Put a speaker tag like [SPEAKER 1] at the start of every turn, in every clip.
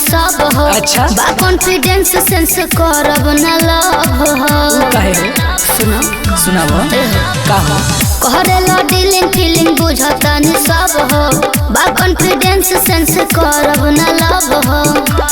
[SPEAKER 1] सब हो।
[SPEAKER 2] अच्छा
[SPEAKER 1] बा कॉन्फिडेंस सेंस करब न लव हो।
[SPEAKER 2] काहे हो
[SPEAKER 1] सुनो
[SPEAKER 2] सुनाओ का हो
[SPEAKER 1] कहरेला डीलिंग फीलिंग बुझतानी सब हो। बा कॉन्फिडेंस सेंस करब न लव हो।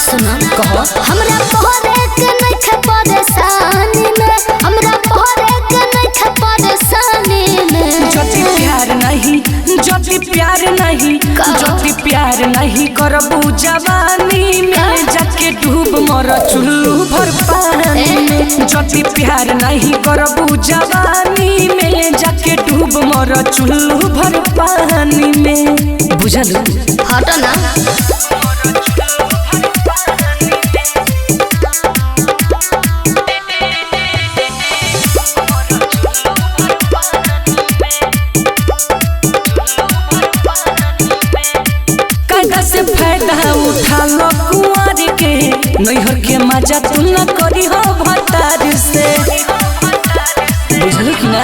[SPEAKER 1] सुनो
[SPEAKER 2] कहो
[SPEAKER 1] हमरा पहरे के नइखे परेशानी में, हमरा पहरे के नइखे परेशानी में।
[SPEAKER 2] जति प्यार नहीं जति प्यार नहीं जति प्यार नहीं करबू जवानी में जाके डूब मर चुल्लू भर पानी में। जति प्यार नहीं करबू जवानी में जाके डूब मर चुल्लू भर पानी में। बुझल
[SPEAKER 1] हटो ना
[SPEAKER 2] से फायदा उठा लो कुंवर के नैहर के मजा तू न करी हो भतार से। बुझल कि ना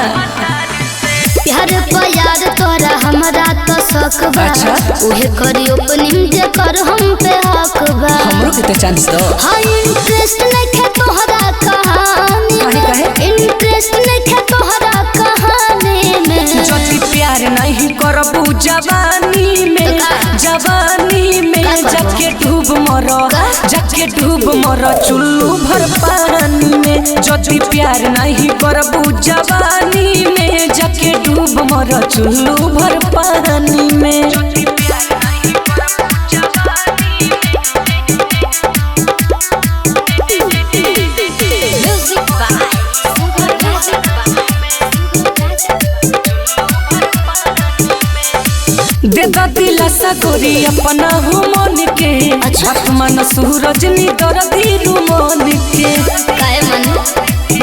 [SPEAKER 1] प्यार प्यार तोरा हमरा तो शक बा।
[SPEAKER 2] अच्छा
[SPEAKER 1] उहे करी ओपनिंग जे कर हम पे हक बा।
[SPEAKER 2] हमरो के तो चांस दो।
[SPEAKER 1] हां इंटरेस्ट नइखे तोहरा कहानी में।
[SPEAKER 2] काहे
[SPEAKER 1] इंटरेस्ट नइखे तोहरा कहानी में।
[SPEAKER 2] जति प्यार नहीं करबू जवानी में जवानी में जाके डूब मरो जाके डूब मरो चुल्लू भर पानी में। जति प्यार नहीं करबू जवानी में जाके डूब मरो चुल्लू भर पानी में। देता दिलासा गोरी अपना हो मन के।
[SPEAKER 1] अच्छा
[SPEAKER 2] मन सूरज नी दर्दी मन के
[SPEAKER 1] काहे मन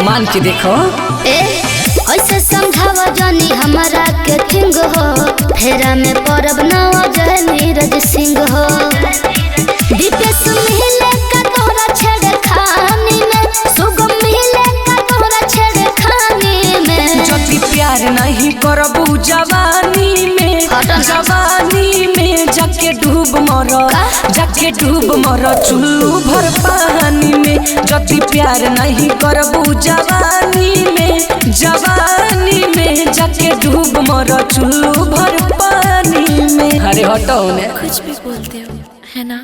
[SPEAKER 2] मान के देखो
[SPEAKER 1] ए ऐसे समझावा जानी हमारा के किंग हो। फेरा में परब नवा जय नीरज सिंह हो। दीपेश मिले का तोहरा छेड़े खानी में। सुगम मिले का तोहरा छेड़े खानी में।
[SPEAKER 2] जति प्यार नहीं करबू जवानी में जवानी में जाके डूब मरो जाके डूब मरो चुल्लू भर पानी में। जति प्यार नहीं करबू जवानी में जाके डूब मरो चुल्लू भर पानी में। अरे हटो ने
[SPEAKER 3] कुछ भी बोलते हो है ना।